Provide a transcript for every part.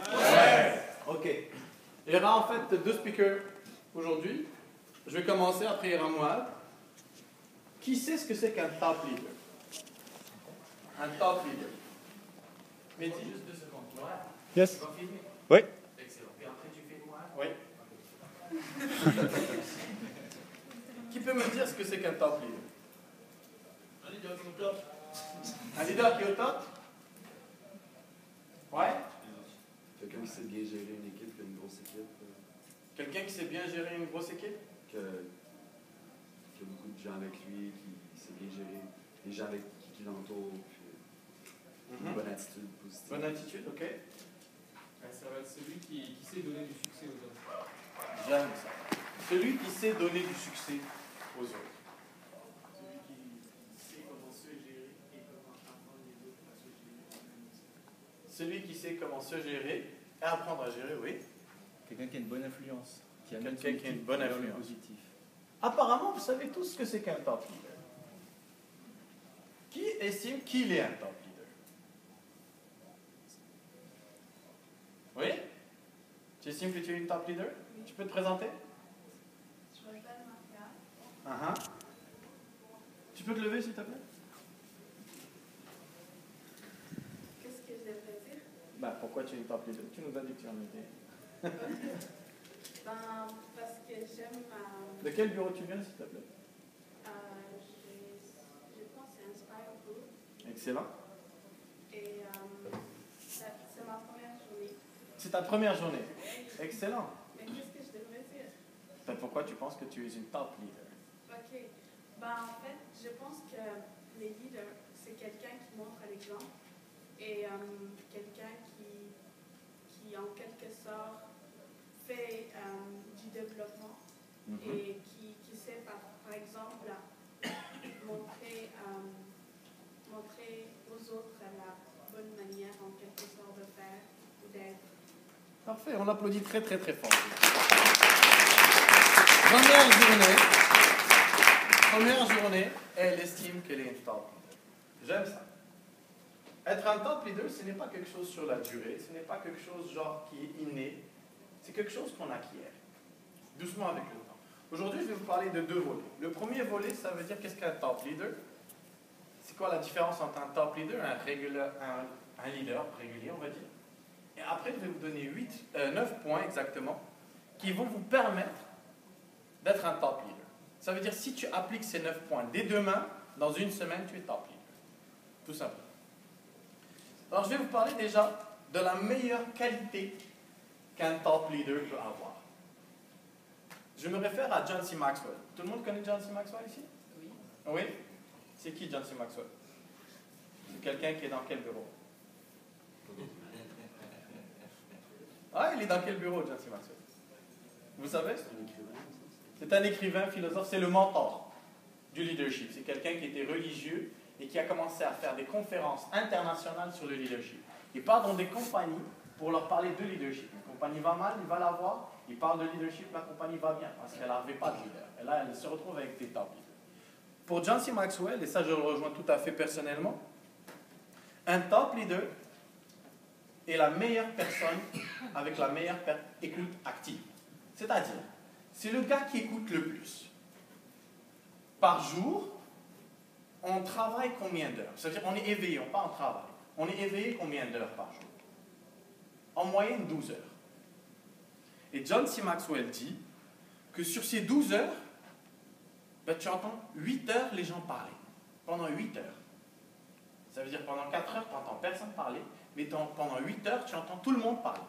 Ouais. Ok. Il y aura en fait 2 speakers aujourd'hui. Je vais commencer, après il y aura moi. Qui sait ce que c'est qu'un top leader? Un top leader. Mais dis juste 2 secondes. Ouais. Yes. Tu vas filmer? Oui. Excellent. Et après tu fais moi? Oui. Qui peut me dire ce que c'est qu'un top leader? Un leader qui est au top. Un leader qui est au top? Ouais. Quelqu'un qui sait bien gérer une équipe, qui a une grosse équipe. Quelqu'un qui sait bien gérer une grosse équipe? Qui a beaucoup de gens avec lui, qui sait bien gérer les gens avec qui l'entourent. Une bonne attitude positive. Bonne attitude, ok. Ça va être celui qui sait donner du succès aux autres. J'aime ça. Celui qui sait donner du succès aux autres. Celui qui sait comment se gérer et comment apprendre les autres à se gérer. Celui qui sait comment se gérer et apprendre à gérer, oui. Quelqu'un qui a une bonne influence. Quelqu'un qui a une bonne influence. Positif. Apparemment, vous savez tous ce que c'est qu'un top leader. Qui estime qu'il est un top leader? Oui? Tu estimes que tu es une top leader? Oui. Tu peux te présenter? Je m'appelle Maria. Tu peux te lever, s'il te plaît? Qu'est-ce que je devrais dire? Pourquoi tu es une top leader? Tu nous as dit que tu en étais. Parce que j'aime. De quel bureau tu viens, s'il te plaît? Je pense que c'est Inspire Group. Excellent. Et c'est ma première journée. C'est ta première journée. Excellent. Mais qu'est-ce que je devrais dire? Pourquoi tu penses que tu es une top leader? Ok. En fait, je pense que les leaders, c'est quelqu'un qui montre l'exemple et quelqu'un qui, en quelque sorte, fait du développement et qui sait, par exemple, montrer aux autres la bonne manière, en quelque sorte, de faire ou d'être. Parfait, on applaudit très très très fort. Première journée, elle estime qu'elle est une top leader. J'aime ça. Être un top leader, ce n'est pas quelque chose sur la durée, ce n'est pas quelque chose genre qui est inné, c'est quelque chose qu'on acquiert, doucement avec le temps. Aujourd'hui, je vais vous parler de 2 volets. Le premier volet, ça veut dire qu'est-ce qu'un top leader? C'est quoi la différence entre un top leader et un leader régulier, on va dire? Et après, je vais vous donner 9 points exactement qui vont vous permettre d'être un top leader. Ça veut dire si tu appliques ces 9 points dès demain, dans une semaine, tu es top leader. Tout simplement. Alors, je vais vous parler déjà de la meilleure qualité qu'un top leader peut avoir. Je me réfère à John C. Maxwell. Tout le monde connaît John C. Maxwell ici? Oui. Oui? C'est qui John C. Maxwell? C'est quelqu'un qui est dans quel bureau? Ah, il est dans quel bureau, John C. Maxwell? Vous savez? C'est un écrivain, philosophe, c'est le mentor du leadership. C'est quelqu'un qui était religieux et qui a commencé à faire des conférences internationales sur le leadership. Il part dans des compagnies pour leur parler de leadership. Une compagnie va mal, il va la voir, il parle de leadership, la compagnie va bien, parce qu'elle n'avait pas de leader. Et là, elle se retrouve avec des top leaders. Pour John C. Maxwell, et ça je le rejoins tout à fait personnellement, un top leader est la meilleure personne avec la meilleure écoute active. C'est-à-dire, c'est le gars qui écoute le plus. Par jour, on travaille combien d'heures? C'est-à-dire on est éveillé, on pas en travail. On est éveillé combien d'heures par jour? En moyenne 12 heures. Et John C. Maxwell dit que sur ces 12 heures, tu entends 8 heures les gens parler. Pendant 8 heures. Ça veut dire pendant 4 heures, tu n'entends personne parler, mais pendant 8 heures, tu entends tout le monde parler.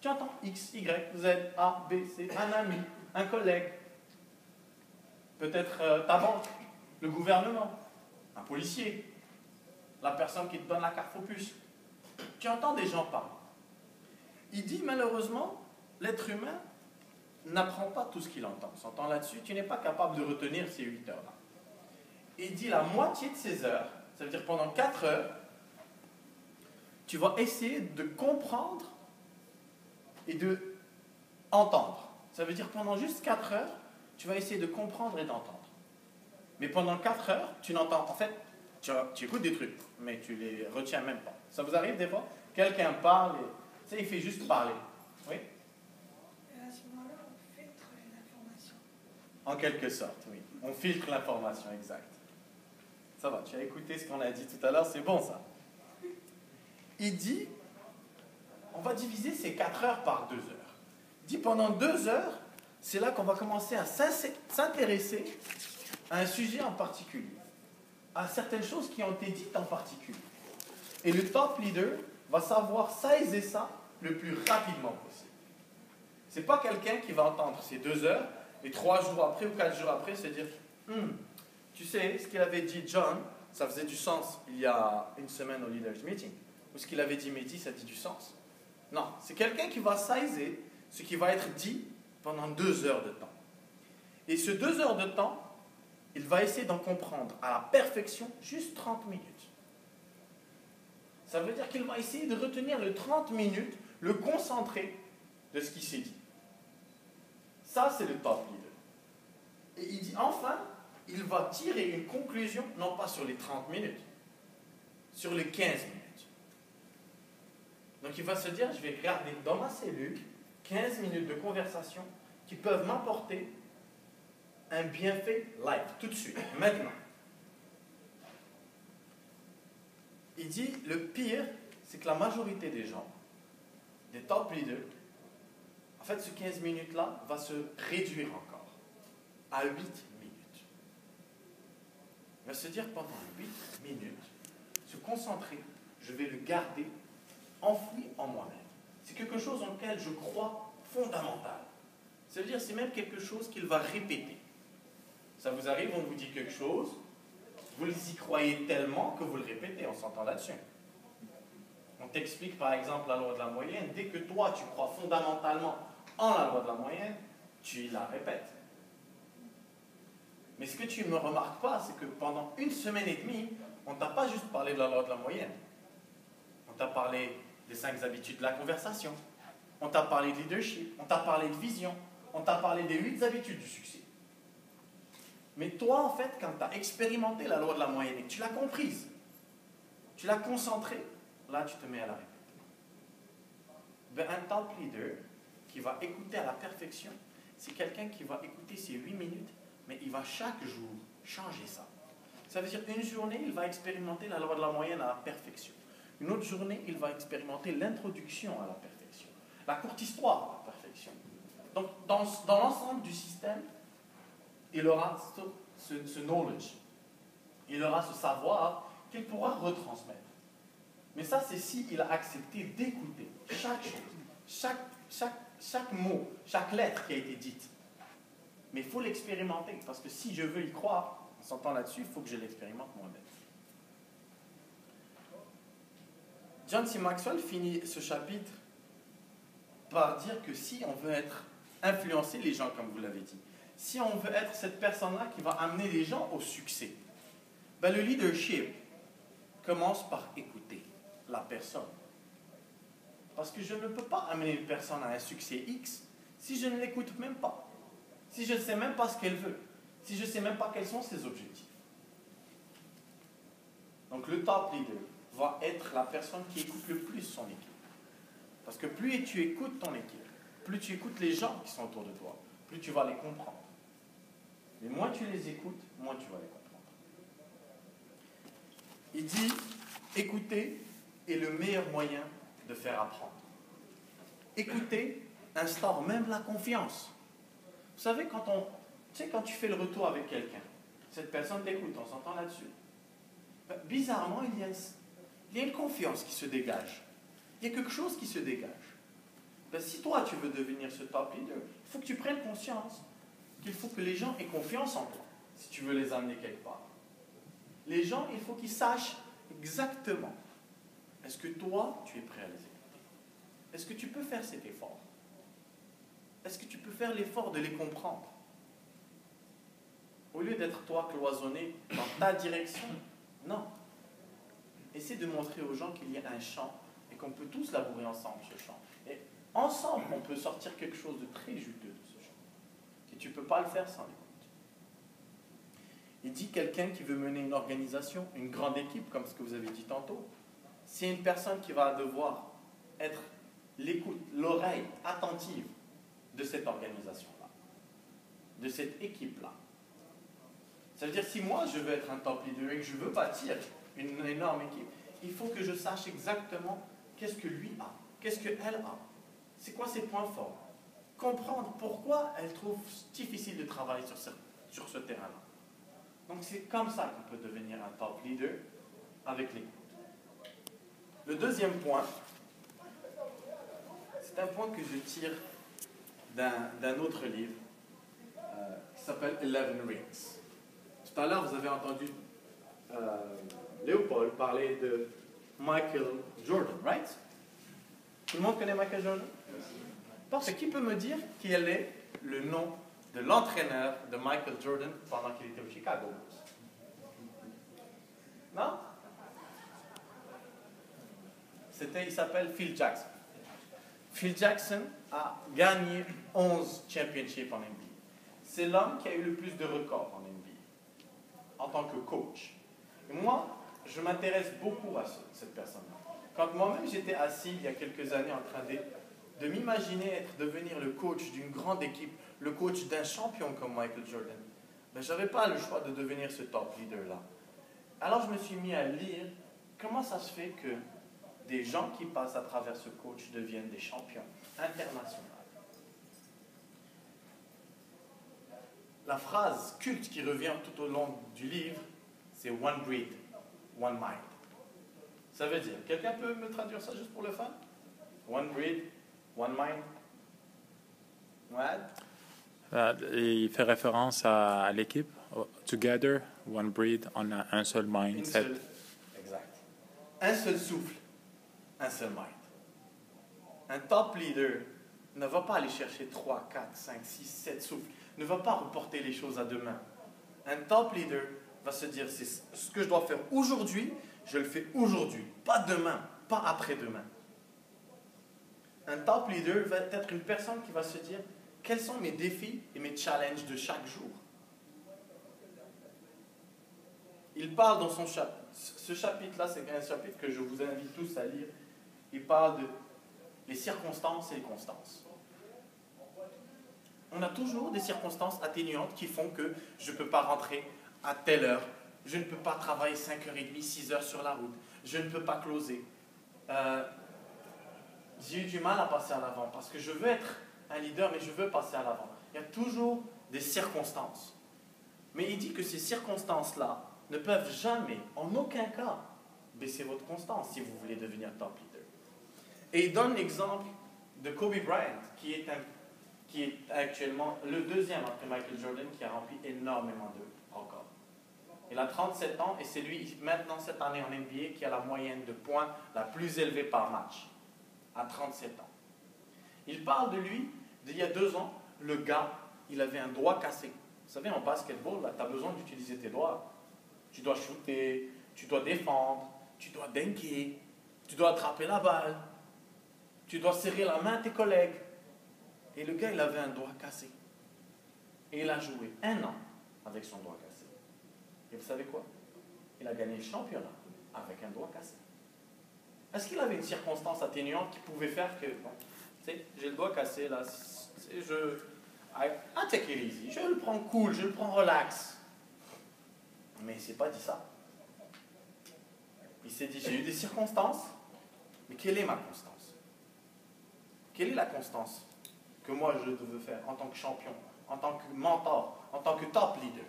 Tu entends X, Y, Z, A, B, C, un ami, un collègue, peut-être ta banque, le gouvernement, un policier, la personne qui te donne la carte aux puces. Tu entends des gens parler. Il dit malheureusement, l'être humain n'apprend pas tout ce qu'il entend. S'entend là-dessus, tu n'es pas capable de retenir ces 8 heures-là. Il dit la moitié de ces heures, ça veut dire pendant 4 heures, tu vas essayer de comprendre et de entendre. Ça veut dire pendant juste 4 heures, tu vas essayer de comprendre et d'entendre. Mais pendant 4 heures, tu n'entends, en fait, tu écoutes des trucs, mais tu les retiens même pas. Ça vous arrive des fois? Quelqu'un parle et Tu sais, il fait juste parler. Oui? Et à ce moment-là, on filtre l'information. En quelque sorte, oui. On filtre l'information, exact. Ça va, tu as écouté ce qu'on a dit tout à l'heure, c'est bon ça. Il dit, on va diviser ces 4 heures par 2 heures. Il dit, pendant 2 heures, c'est là qu'on va commencer à s'intéresser à un sujet en particulier, à certaines choses qui ont été dites en particulier. Et le top leader va savoir saisir ça le plus rapidement possible. Ce n'est pas quelqu'un qui va entendre ces 2 heures et 3 jours après ou 4 jours après se dire tu sais, ce qu'il avait dit John, ça faisait du sens il y a une semaine au Leaders Meeting. Ou ce qu'il avait dit Mehdi, ça dit du sens. Non, c'est quelqu'un qui va saisir ce qui va être dit pendant 2 heures de temps. Et ce 2 heures de temps, il va essayer d'en comprendre à la perfection juste 30 minutes. Ça veut dire qu'il va essayer de retenir le 30 minutes, le concentrer de ce qui s'est dit. Ça, c'est le top leader. Et il dit enfin, il va tirer une conclusion, non pas sur les 30 minutes, sur les 15 minutes. Donc il va se dire, je vais garder dans ma cellule 15 minutes de conversation qui peuvent m'apporter un bienfait live, tout de suite, maintenant. Il dit, le pire, c'est que la majorité des gens, des top leaders, en fait, ce 15 minutes-là va se réduire encore à 8 minutes. Il va se dire, pendant 8 minutes, se concentrer, je vais le garder enfoui en moi-même. C'est quelque chose en lequel je crois fondamental. Ça veut dire, c'est même quelque chose qu'il va répéter. Ça vous arrive, on vous dit quelque chose, vous y croyez tellement que vous le répétez, on s'entend là-dessus. On t'explique par exemple la loi de la moyenne, dès que toi tu crois fondamentalement en la loi de la moyenne, tu la répètes. Mais ce que tu ne me remarques pas, c'est que pendant 1 semaine et demie, on ne t'a pas juste parlé de la loi de la moyenne. On t'a parlé des 5 habitudes de la conversation, on t'a parlé de leadership, on t'a parlé de vision, on t'a parlé des 8 habitudes du succès. Mais toi, en fait, quand tu as expérimenté la loi de la moyenne et que tu l'as comprise, tu l'as concentrée, là, tu te mets à la répéter. Ben, un top leader qui va écouter à la perfection, c'est quelqu'un qui va écouter ces 8 minutes, mais il va chaque jour changer ça. Ça veut dire qu'une journée, il va expérimenter la loi de la moyenne à la perfection. Une autre journée, il va expérimenter l'introduction à la perfection. La courte histoire à la perfection. Donc, dans l'ensemble du système, il aura ce knowledge, il aura ce savoir qu'il pourra retransmettre. Mais ça, c'est s'il a accepté d'écouter chaque chose, chaque mot, chaque lettre qui a été dite. Mais il faut l'expérimenter, parce que si je veux y croire, on s'entend là-dessus, il faut que je l'expérimente moi-même. John C. Maxwell finit ce chapitre par dire que si on veut influencer les gens, comme vous l'avez dit, si on veut être cette personne-là qui va amener les gens au succès, ben le leadership commence par écouter la personne. Parce que je ne peux pas amener une personne à un succès X si je ne l'écoute même pas, si je ne sais même pas ce qu'elle veut, si je ne sais même pas quels sont ses objectifs. Donc le top leader va être la personne qui écoute le plus son équipe. Parce que plus tu écoutes ton équipe, plus tu écoutes les gens qui sont autour de toi, plus tu vas les comprendre. Mais moins tu les écoutes, moins tu vas les comprendre. Il dit, écouter est le meilleur moyen de faire apprendre. Écouter instaure même la confiance. Vous savez, quand tu fais le retour avec quelqu'un, cette personne t'écoute, on s'entend là-dessus. Bizarrement, il y a une confiance qui se dégage. Il y a quelque chose qui se dégage. Si toi, tu veux devenir ce top leader, il faut que tu prennes conscience qu'il faut que les gens aient confiance en toi, si tu veux les amener quelque part. Les gens, il faut qu'ils sachent exactement, est-ce que toi, tu es prêt à les écouter? Est-ce que tu peux faire cet effort? Est-ce que tu peux faire l'effort de les comprendre? Au lieu d'être toi cloisonné dans ta direction, non. Essaie de montrer aux gens qu'il y a un champ et qu'on peut tous labourer ensemble ce champ. Et ensemble, on peut sortir quelque chose de très juteux de ce champ. Et tu ne peux pas le faire sans l'écoute. Il dit quelqu'un qui veut mener une organisation, une grande équipe, comme ce que vous avez dit tantôt, c'est une personne qui va devoir être l'écoute, l'oreille attentive de cette organisation-là, de cette équipe-là. Ça veut dire, si moi je veux être un top leader et que je veux bâtir une énorme équipe, il faut que je sache exactement qu'est-ce que lui a, qu'est-ce qu'elle a, c'est quoi ses points forts. Comprendre pourquoi elle trouve difficile de travailler sur ce terrain-là. Donc c'est comme ça qu'on peut devenir un top leader avec l'écoute. Le deuxième point, c'est un point que je tire d'un autre livre qui s'appelle 11 Rings. Tout à l'heure, vous avez entendu Léopold parler de Michael Jordan, right? Tout le monde connaît Michael Jordan? Parce que qui peut me dire quel est le nom de l'entraîneur de Michael Jordan pendant qu'il était au Chicago Bulls? Non? Il s'appelle Phil Jackson. Phil Jackson a gagné 11 championships en NBA. C'est l'homme qui a eu le plus de records en NBA, en tant que coach. Et moi, je m'intéresse beaucoup à cette personne-là. Quand moi-même j'étais assis il y a quelques années en train de m'imaginer devenir le coach d'une grande équipe, le coach d'un champion comme Michael Jordan, ben, je n'avais pas le choix de devenir ce top leader-là. Alors je me suis mis à lire comment ça se fait que des gens qui passent à travers ce coach deviennent des champions internationaux. La phrase culte qui revient tout au long du livre, c'est One breed, one mind. Ça veut dire, quelqu'un peut me traduire ça juste pour le fun? One breed, one mind. Ouais. Il fait référence à l'équipe. Together, one breed, on a un seul mindset. Exact. Un seul souffle, un seul mind. Un top leader ne va pas aller chercher 3, 4, 5, 6, 7 souffles. Ne va pas reporter les choses à demain. Un top leader va se dire, c'est ce que je dois faire aujourd'hui, je le fais aujourd'hui, pas demain, pas après-demain. Un top leader va être une personne qui va se dire, quels sont mes défis et mes challenges de chaque jour? Il parle dans son chapitre. Ce chapitre-là, c'est un chapitre que je vous invite tous à lire. Il parle de les circonstances et les constances. On a toujours des circonstances atténuantes qui font que je ne peux pas rentrer à telle heure, je ne peux pas travailler 5h30, 6h sur la route, je ne peux pas closer. J'ai eu du mal à passer à l'avant parce que je veux être un leader, mais je veux passer à l'avant. Il y a toujours des circonstances. Mais il dit que ces circonstances-là ne peuvent jamais, en aucun cas, baisser votre constance si vous voulez devenir top leader. Et il donne l'exemple de Kobe Bryant, qui est actuellement le deuxième après Michael Jordan qui a rempli énormément de records. Il a 37 ans et c'est lui, maintenant cette année en NBA, qui a la moyenne de points la plus élevée par match, à 37 ans. Il parle de lui, d'il y a 2 ans, le gars, il avait un doigt cassé. Vous savez, en basketball, tu as besoin d'utiliser tes doigts. Tu dois shooter, tu dois défendre, tu dois dunker, tu dois attraper la balle, tu dois serrer la main à tes collègues. Et le gars, il avait un doigt cassé. Et il a joué 1 an avec son doigt cassé. Et vous savez quoi? Il a gagné le championnat avec un doigt cassé. Est-ce qu'il avait une circonstance atténuante qui pouvait faire que, bon, tu sais, j'ai le doigt cassé là, I take it easy, je le prends cool, je le prends relax. Mais il ne s'est pas dit ça. Il s'est dit, j'ai eu des circonstances, mais quelle est ma constance? Quelle est la constance que moi je veux faire en tant que champion, en tant que mentor, en tant que top leader?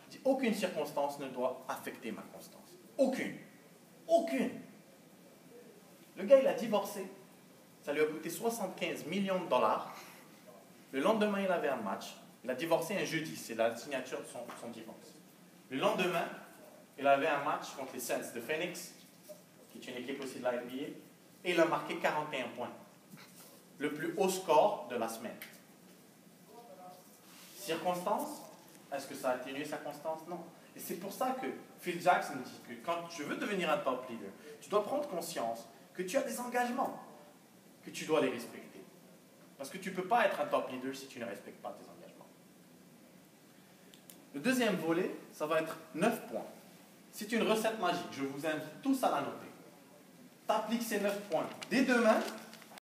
Il dit, aucune circonstance ne doit affecter ma constance. Aucune. Aucune. Le gars, il a divorcé. Ça lui a coûté 75 millions de dollars. Le lendemain, il avait un match. Il a divorcé un jeudi. C'est la signature de son divorce. Le lendemain, il avait un match contre les Suns de Phoenix, qui est une équipe aussi de la NBA, et il a marqué 41 points. Le plus haut score de la semaine. Circonstance? Est-ce que ça a atténué sa constance? Non. Et c'est pour ça que Phil Jackson dit que quand tu veux devenir un top leader, tu dois prendre conscience que tu as des engagements, que tu dois les respecter. Parce que tu ne peux pas être un top leader si tu ne respectes pas tes engagements. Le deuxième volet, ça va être 9 points. C'est une recette magique. Je vous invite tous à la noter. tu appliques ces 9 points. Dès demain,